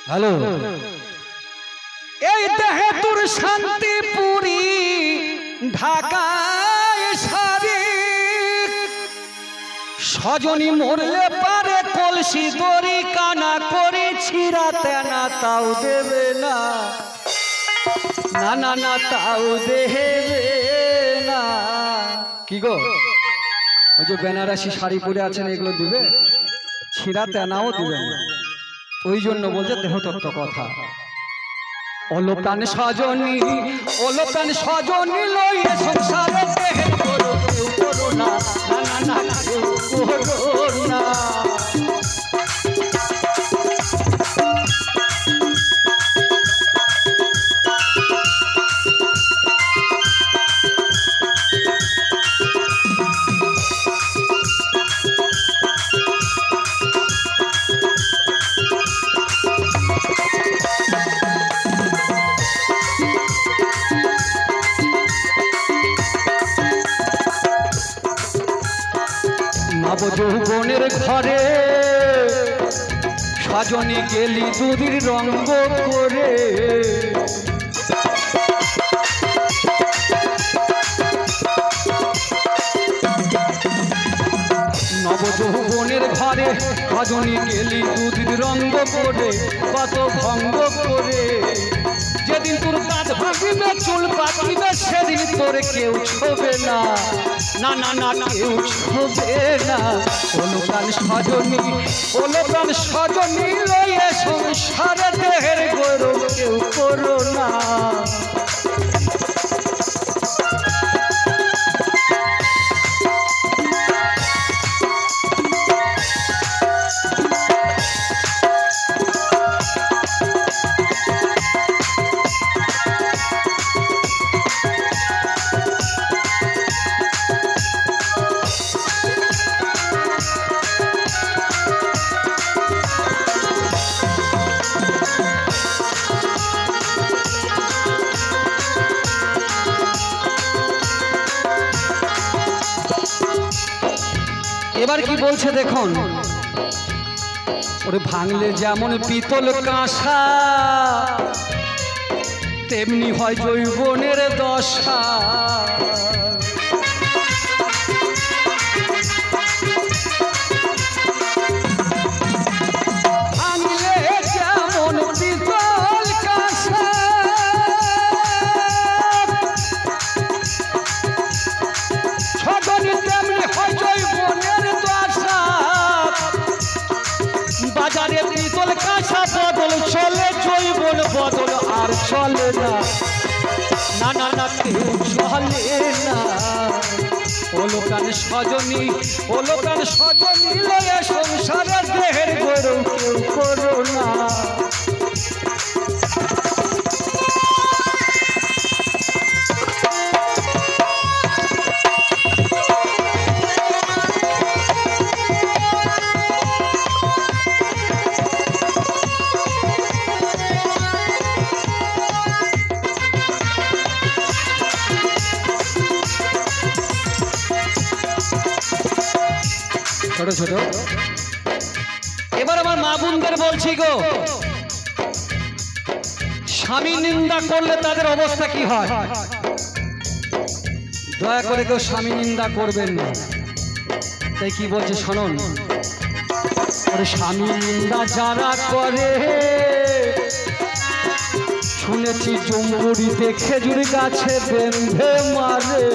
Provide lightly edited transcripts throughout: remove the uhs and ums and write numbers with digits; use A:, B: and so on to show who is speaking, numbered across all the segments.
A: Hello এই দেহে তোর শান্তিপুরি ঢাকায় সারি সজনী মরলে পারে কলসি দড়ি কানা করে ছিঁড়া তেনা তাও দেবে না না না না তাও দেবে না। কি গো ওই যে বেনারসি শাড়ি পরে আছেন এগুলো দিবে? ছিঁড়া তেনাও দিবে না। ওই জন্য বলছে দেহতত্ত্ব কথা। অলপ্রাণ সজনী অলপ্রাণ সজনী লইয়ে সংসারে দেহে করো কেউ করো না না না না কেউ করো না। যৌবনের ঘরে সজনী গেলি দুদির রঙ্গ করে নবযৌবনের ঘরে সজনী গেলি দুদির রঙ্গ করে কত ভঙ্গ করে যেদিন তোর কাজ ভাঙিবে চুল পাকিবে সেদিন তোর কেউ ছোবে না না না না না কেউ ছোবে না। অলপ্রাণ সজনী অলপ্রাণ সজনী লইয়ে সংসারে দেহের গৌরব কেউ করো না। এবার কি বলছে দেখুন, ওরে ভাঙলে যেমন পিতল কাঁসা তেমনি হয় যৌবনের দশা। ভাঙলে যেমন পিতল কাঁসা সজনী তেমনি হয় যৌবনের বাজারে পিতল কাঁসা বদল চলে যৌবন বদল আর চলে না না না না কেউ চলে না। অলপ্রাণ সজনী অলপ্রাণ সজনী লয়ে সংসারে দেহের গৌরব কেউ করো না। ছোট ছোট এবার আমার মা বোনদের বলছি গো, স্বামী নিন্দা করলে তাদের অবস্থা কি হয়? দয়া করে কেউ স্বামী নিন্দা করবেন না। তাই কি বলছে শুনুন, স্বামী নিন্দা যারা করে শুনেছি জম্বুরিতে খেজুর গাছে বেঁধে মারে।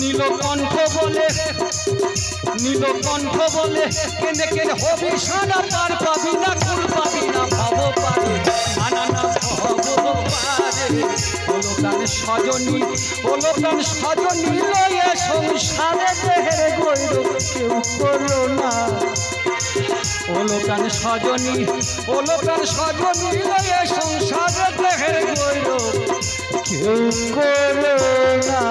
A: নীলকণ্ঠ বলে নীলকণ্ঠ বলে কেনে কেনে হবি সানা পার পাবি না কুল পাবি না ভাব পারে মানা না ভাব পারে। অলপ্রাণ সজনী অলপ্রাণ সজনী লয়ে সংসারে দেহের গৌরব কেউ করো না। ওলো প্রাণ সজনী ওলো প্রাণ সজনী লয়ে সংসারে দেহের গৌরব কেউ করো না।